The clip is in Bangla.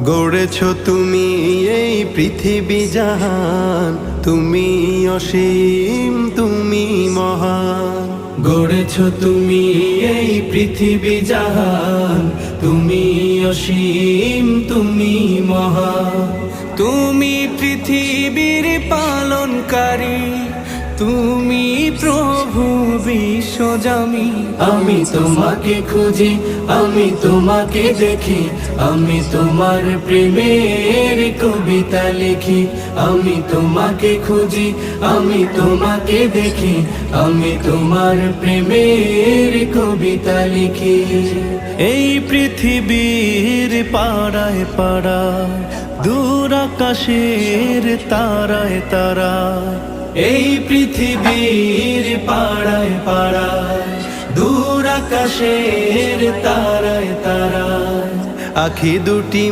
গড়েছ তুমি এই পৃথিবী জাহান, তুমি অসীম তুমি মহান। গড়েছ তুমি এই পৃথিবী জাহান, তুমি অসীম তুমি মহান। তুমি পৃথিবীর পালনকারী, তুমি প্রভু বিশ্বজামি। আমি তোমাকে খুঁজি, আমি তোমাকে দেখি, আমি তোমার প্রেমের কবিতা লিখি। আমি তোমাকে খুঁজি, আমি তোমাকে দেখি, আমি তোমার প্রেমের কবিতা লিখি। এই পৃথিবীর পাড়ায় পাড়ায়, দূর আকাশের তারায় তারায়, এই পৃথিবীর পাড়ায় পাড়ায়, দূর আকাশের তারায় তারায়, আখি দুটি